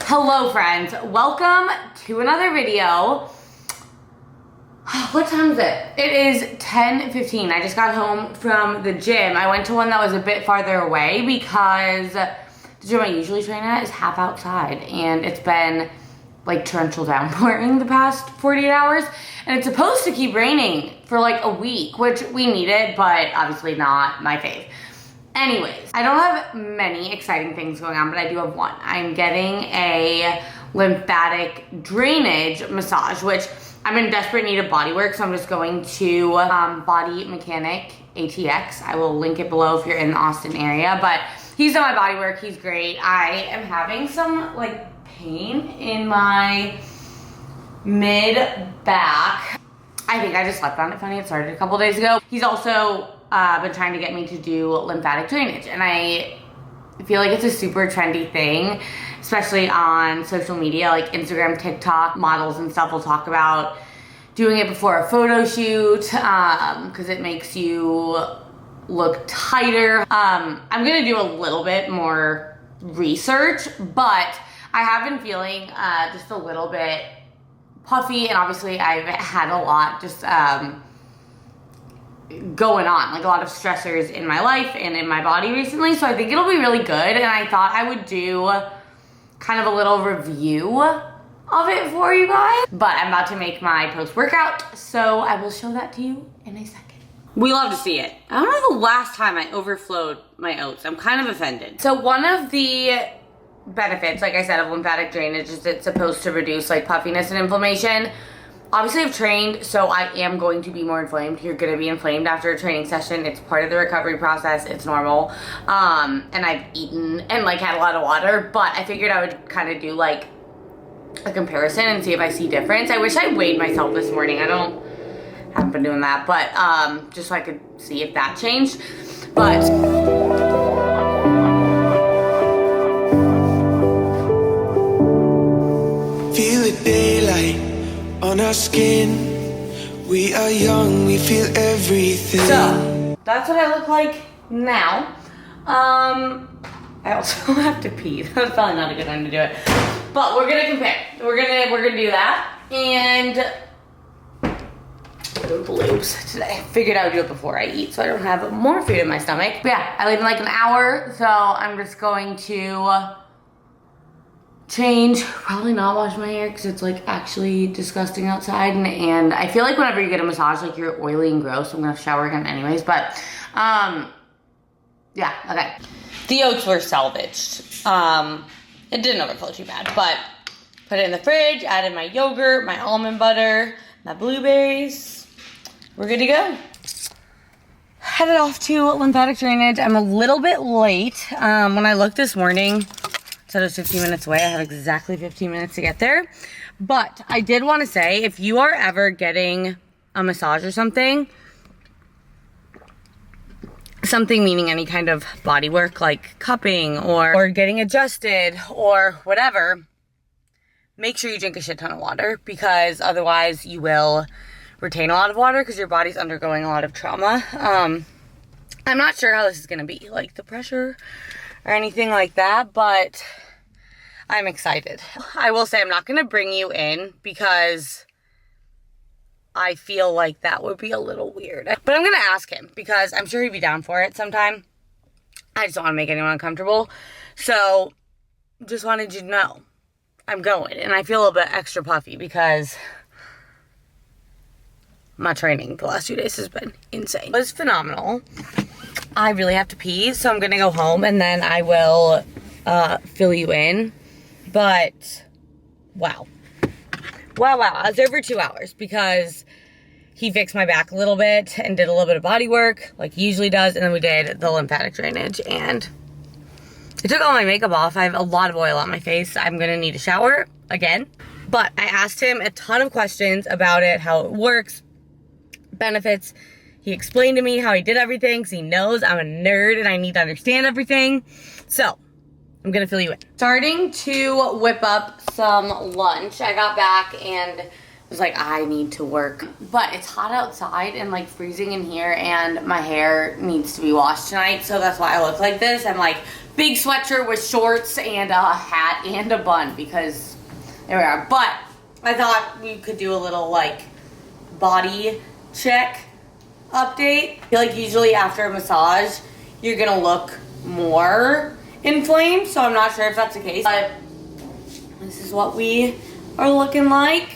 Hello friends, welcome to another video. What time is it? It is 10:15. I just got home from the gym. I went to one that was a bit farther away because the gym I usually train at is half outside and it's been like torrential downpouring the past 48 hours and it's supposed to keep raining for like a week, which we needed, but obviously not my fave. Anyways, I don't have many exciting things going on, but I do have one. I'm getting a lymphatic drainage massage, which I'm in desperate need of bodywork, so I'm just going to Body Mechanic ATX. I will link it below if you're in the Austin area, but he's done my bodywork. He's great. I am having some like pain in my mid back. I think I just slept on it funny. It started a couple days ago. He's also been trying to get me to do lymphatic drainage, and I feel like it's a super trendy thing, especially on social media like Instagram, TikTok. Models and stuff will talk about doing it before a photo shoot because it makes you look tighter. I'm gonna do a little bit more research, but I have been feeling just a little bit puffy, and obviously I've had a lot just going on, like a lot of stressors in my life and in my body recently, so I think it'll be really good, and I thought I would do kind of a little review of it for you guys. But I'm about to make my post-workout, so I will show that to you in a second. We love to see it. I don't know the last time I overflowed my oats. I'm kind of offended. So one of the benefits, like I said, of lymphatic drainage is it's supposed to reduce like puffiness and inflammation. Obviously I've trained, so I am going to be more inflamed. You're gonna be inflamed after a training session. It's part of the recovery process, it's normal. And I've eaten and like had a lot of water, but I figured I would kind of do like a comparison and see if I see difference. I wish I weighed myself this morning. Haven't been doing that, but just so I could see if that changed. But feel the daylight on our skin. We are young, we feel everything. So that's what I look like now. I also have to pee. That's probably not a good time to do it, but we're gonna compare. We're gonna do that, and go to lubes today. Figured I would do it before I eat so I don't have more food in my stomach. But yeah, I leave in like an hour, so I'm just going to change, probably not wash my hair because it's like actually disgusting outside, and I feel like whenever you get a massage, like you're oily and gross. I'm gonna shower again anyways, but yeah, okay. The oats were salvaged. It didn't overflow too bad, but put it in the fridge, added my yogurt, my almond butter, my blueberries. We're good to go. Headed off to lymphatic drainage. I'm a little bit late. When I looked this morning, it said it was 15 minutes away. I have exactly 15 minutes to get there. But I did want to say, if you are ever getting a massage or something meaning any kind of body work like cupping or getting adjusted or whatever, make sure you drink a shit ton of water, because otherwise you will retain a lot of water because your body's undergoing a lot of trauma. I'm not sure how this is going to be, like the pressure or anything like that, but I'm excited. I will say I'm not going to bring you in because I feel like that would be a little weird. But I'm going to ask him because I'm sure he'd be down for it sometime. I just don't want to make anyone uncomfortable. So just wanted you to know I'm going, and I feel a little bit extra puffy because my training the last 2 days has been insane. It was phenomenal. I really have to pee, so I'm gonna go home and then I will fill you in. But wow. I was there for 2 hours because he fixed my back a little bit and did a little bit of body work like he usually does, and then we did the lymphatic drainage, and it took all my makeup off. I have a lot of oil on my face. I'm gonna need a shower again. But I asked him a ton of questions about it, how it works, benefits. He explained to me how he did everything, because he knows I'm a nerd and I need to understand everything. So I'm gonna fill you in. Starting to whip up some lunch. I got back and was like, I need to work. But it's hot outside and like freezing in here, and my hair needs to be washed tonight, so that's why I look like this. I'm like big sweatshirt with shorts and a hat and a bun, because there we are. But I thought we could do a little like body check update. I feel like usually after a massage, you're gonna look more inflamed, so I'm not sure if that's the case, but this is what we are looking like.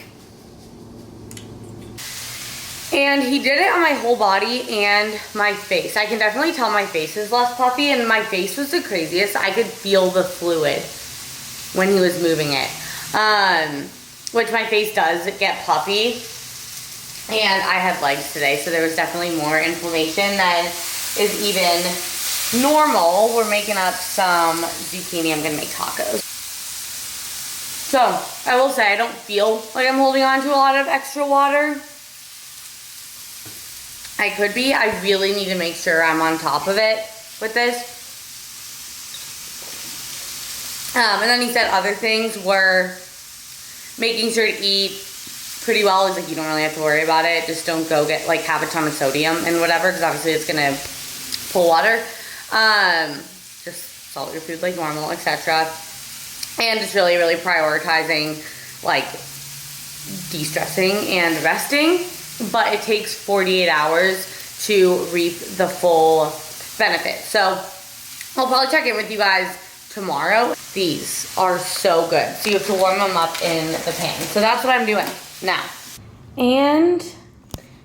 And he did it on my whole body and my face. I can definitely tell my face is less puffy, and my face was the craziest. I could feel the fluid when he was moving it. Which my face does get puffy. And I had legs today, so there was definitely more inflammation than is even normal. We're making up some zucchini. I'm gonna make tacos. So, I will say I don't feel like I'm holding on to a lot of extra water. I could be. I really need to make sure I'm on top of it with this. And then he said other things were making sure to eat pretty well. He's like, you don't really have to worry about it. Just don't go get, like, have a ton of sodium and whatever, because obviously it's gonna pull water. Just salt your food like normal, etc. And just really, really prioritizing, like, de-stressing and resting. But it takes 48 hours to reap the full benefit. So I'll probably check in with you guys tomorrow. These are so good. So you have to warm them up in the pan. So that's what I'm doing now. And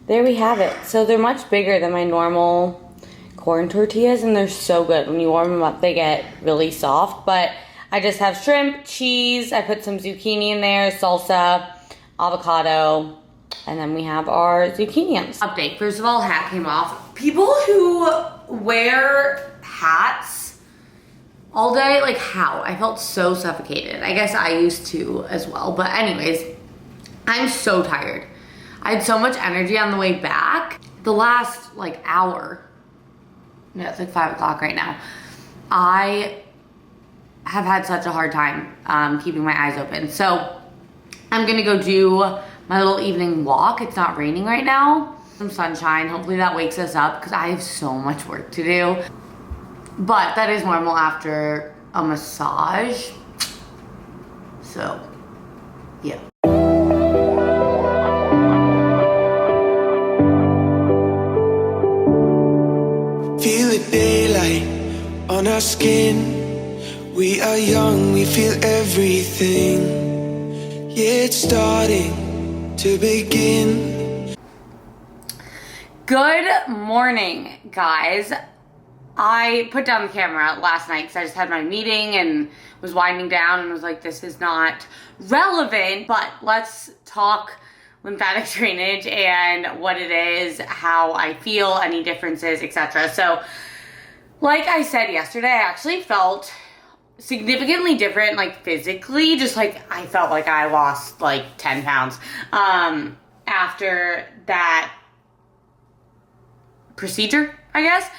there we have it. So they're much bigger than my normal corn tortillas, and they're so good. When you warm them up, they get really soft. But I just have shrimp, cheese, I put some zucchini in there, salsa, avocado, and then we have our zucchini. Update, first of all, hat came off. People who wear hats all day, like how? I felt so suffocated. I guess I used to as well. But anyways, I'm so tired. I had so much energy on the way back. The last like hour, no, it's like 5 o'clock right now. I have had such a hard time keeping my eyes open. So I'm gonna go do my little evening walk. It's not raining right now. Some sunshine. Hopefully that wakes us up, because I have so much work to do. But that is normal after a massage. So, yeah. Feel the daylight on our skin. We are young, we feel everything. Yeah, it's starting to begin. Good morning, guys. I put down the camera last night because I just had my meeting and was winding down and was like, this is not relevant, but let's talk lymphatic drainage and what it is, how I feel, any differences, etc. So, like I said yesterday, I actually felt significantly different, like physically, just like I felt like I lost like 10 pounds after that procedure, I guess.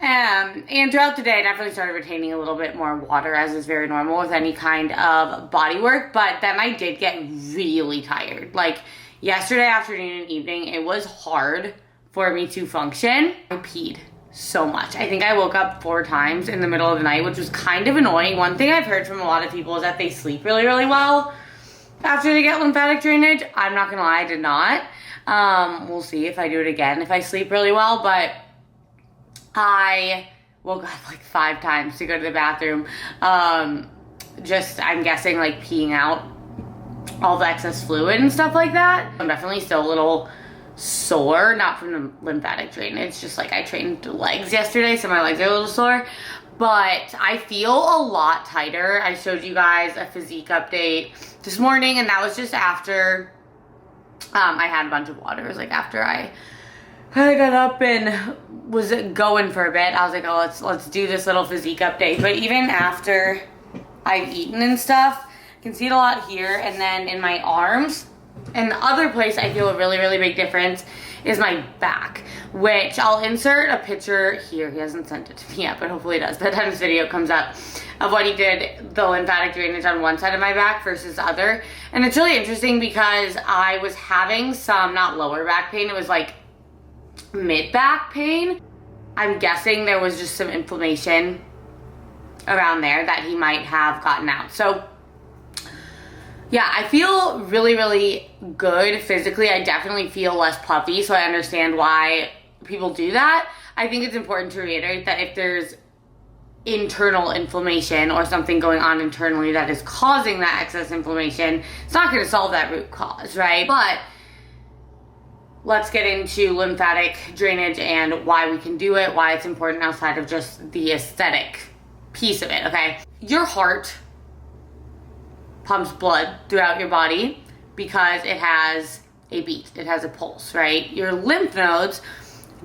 And throughout the day, I definitely started retaining a little bit more water, as is very normal with any kind of body work. But then I did get really tired. Like yesterday afternoon and evening, it was hard for me to function. I peed so much. I think I woke up 4 times in the middle of the night, which was kind of annoying. One thing I've heard from a lot of people is that they sleep really, really well after they get lymphatic drainage. I'm not gonna lie, I did not. We'll see if I do it again, if I sleep really well, but I woke up like 5 times to go to the bathroom. Just, I'm guessing, like peeing out all the excess fluid and stuff like that. I'm definitely still a little sore, not from the lymphatic drainage, just like I trained legs yesterday, so my legs are a little sore. But I feel a lot tighter. I showed you guys a physique update this morning, and that was just after I had a bunch of water. It was like after I got up and was going for a bit. I was like, oh, let's do this little physique update. But even after I've eaten and stuff, I can see it a lot here, and then in my arms, And the other place I feel a really, really big difference is my back, which I'll insert a picture here. He hasn't sent it to me yet, but hopefully he does. By the time this video comes up, of when he did the lymphatic drainage on one side of my back versus the other. And it's really interesting because I was having some, not lower back pain, it was like mid back pain. I'm guessing there was just some inflammation around there that he might have gotten out. So yeah, I feel really, really good physically. I definitely feel less puffy, so I understand why people do that. I think it's important to reiterate that if there's internal inflammation or something going on internally that is causing that excess inflammation, it's not going to solve that root cause, right? But let's get into lymphatic drainage and why we can do it, why it's important outside of just the aesthetic piece of it, okay? Your heart pumps blood throughout your body because it has a beat, it has a pulse, right? Your lymph nodes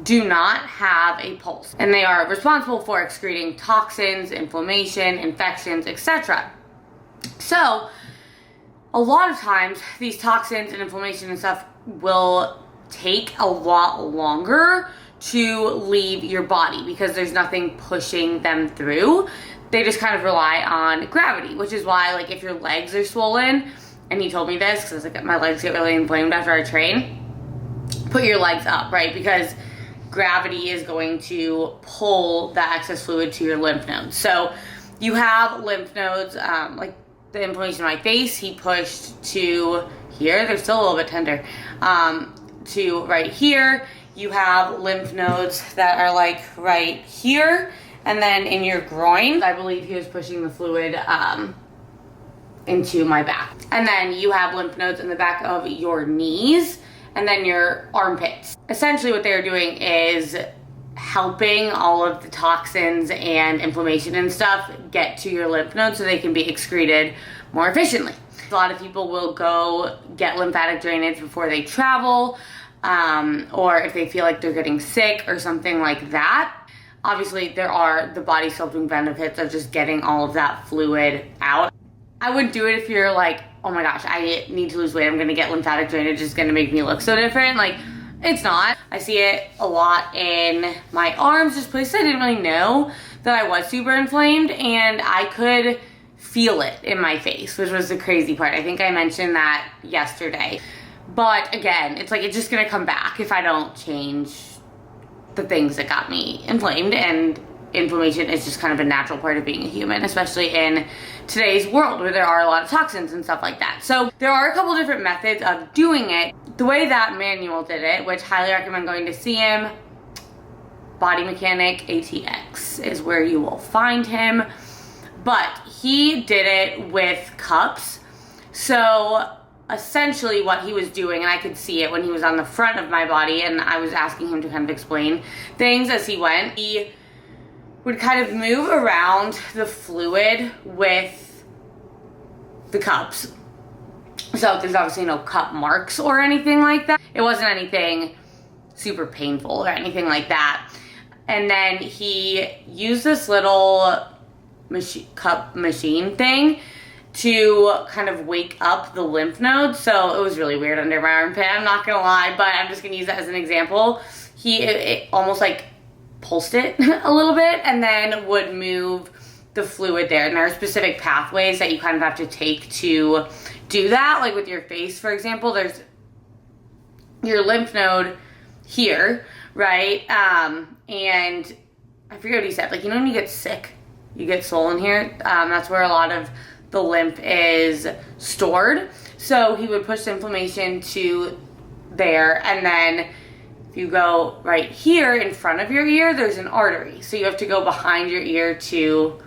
do not have a pulse, and they are responsible for excreting toxins, inflammation, infections, etc. So a lot of times these toxins and inflammation and stuff will take a lot longer to leave your body because there's nothing pushing them through. They just kind of rely on gravity, which is why, like, if your legs are swollen, and he told me this because like my legs get really inflamed after I train, put your legs up, right? Because gravity is going to pull that excess fluid to your lymph nodes. So you have lymph nodes, like the inflammation in my face, he pushed to here. They're still a little bit tender. To right here. You have lymph nodes that are like right here. And then in your groin, I believe he was pushing the fluid into my back. And then you have lymph nodes in the back of your knees and then your armpits. Essentially what they're doing is helping all of the toxins and inflammation and stuff get to your lymph nodes so they can be excreted more efficiently. A lot of people will go get lymphatic drainage before they travel, or if they feel like they're getting sick or something like that. Obviously, there are the body sculpting benefits of just getting all of that fluid out. I wouldn't do it if you're like, oh my gosh, I need to lose weight, I'm gonna get lymphatic drainage, it's gonna make me look so different. Like, it's not. I see it a lot in my arms, just places I didn't really know that I was super inflamed, and I could feel it in my face, which was the crazy part. I think I mentioned that yesterday. But again, it's like, it's just gonna come back if I don't change the things that got me inflamed, and inflammation is just kind of a natural part of being a human, especially in today's world where there are a lot of toxins and stuff like that. So there are a couple different methods of doing it. The way that Manuel did it, which highly recommend going to see him, Body Mechanic ATX is where you will find him. But he did it with cups. So essentially what he was doing, and I could see it when he was on the front of my body and I was asking him to kind of explain things as he went, he would kind of move around the fluid with the cups. So there's obviously no cup marks or anything like that. It wasn't anything super painful or anything like that. And then he used this little cup machine thing to kind of wake up the lymph nodes. So it was really weird under my armpit, I'm not gonna lie, but I'm just gonna use that as an example. It almost like pulsed it a little bit and then would move the fluid there. And there are specific pathways that you kind of have to take to do that. Like with your face, for example, there's your lymph node here, right? And I forget what he said, like, you know when you get sick, you get swollen here? That's where a lot of the lymph is stored. So he would push the inflammation to there, and then if you go right here in front of your ear, there's an artery. So you have to go behind your ear to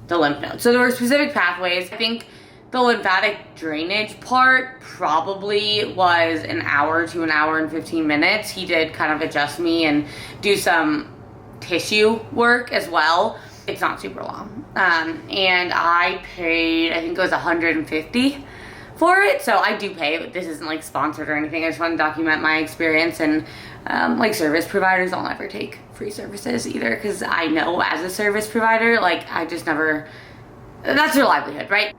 the lymph node. So there were specific pathways. I think the lymphatic drainage part probably was an hour to an hour and 15 minutes. He did kind of adjust me and do some tissue work as well. It's not super long. And I paid, I think it was $150 for it. So I do pay, but this isn't like sponsored or anything. I just want to document my experience, and like service providers, I'll never take free services either, because I know as a service provider, like I just never, that's their livelihood, right?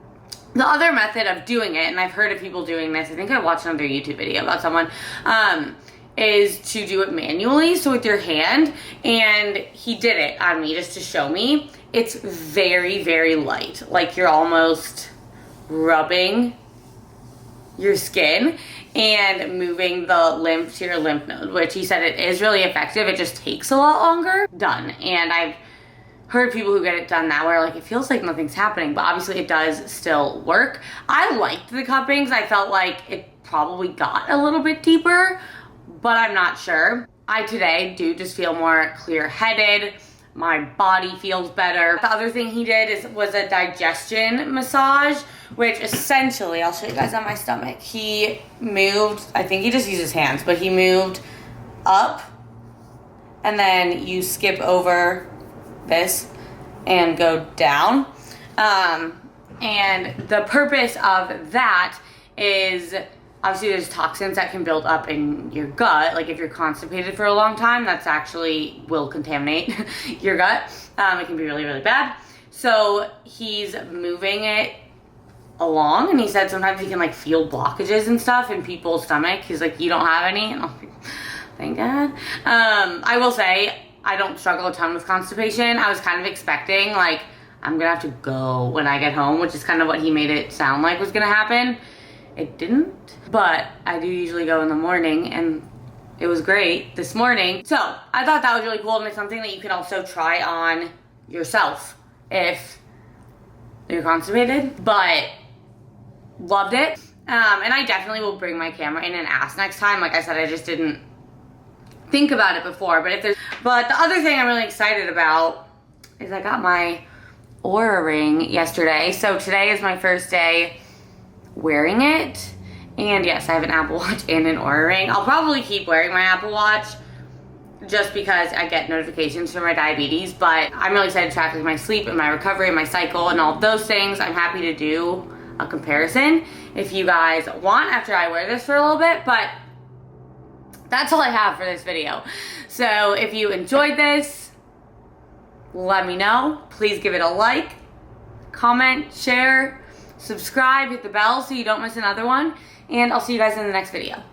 The other method of doing it, and I've heard of people doing this, I think I watched another YouTube video about someone, is to do it manually, so with your hand, and he did it on me just to show me. It's very, very light, like you're almost rubbing your skin and moving the lymph to your lymph node, which he said it is really effective. It just takes a lot longer. Done. And I've heard people who get it done that way are like, it feels like nothing's happening, but obviously it does still work. I liked the cuppings. I felt like it probably got a little bit deeper, but I'm not sure. I today do just feel more clear-headed. My body feels better. The other thing he did was a digestion massage, which essentially, I'll show you guys on my stomach. He moved, I think he just used his hands, but he moved up, and then you skip over this and go down. And the purpose of that is, obviously there's toxins that can build up in your gut. Like if you're constipated for a long time, that's actually will contaminate your gut. It can be really, really bad. So he's moving it along, and he said sometimes he can like feel blockages and stuff in people's stomach. He's like, you don't have any? And I'm like, thank God. I will say, I don't struggle a ton with constipation. I was kind of expecting like, I'm gonna have to go when I get home, which is kind of what he made it sound like was gonna happen. It didn't, but I do usually go in the morning, and it was great this morning. So I thought that was really cool, and it's something that you can also try on yourself if you're constipated, but loved it. And I definitely will bring my camera in and ask next time. Like I said, I just didn't think about it before, but the other thing I'm really excited about is I got my Oura ring yesterday. So today is my first day wearing it, and yes, I have an Apple Watch and an Oura ring. I'll probably keep wearing my Apple Watch just because I get notifications for my diabetes, but I'm really excited to track like my sleep and my recovery and my cycle and all of those things. I'm happy to do a comparison if you guys want after I wear this for a little bit, but that's all I have for this video. So if you enjoyed this, let me know. Please give it a like, comment, share, subscribe, hit the bell so you don't miss another one, and I'll see you guys in the next video.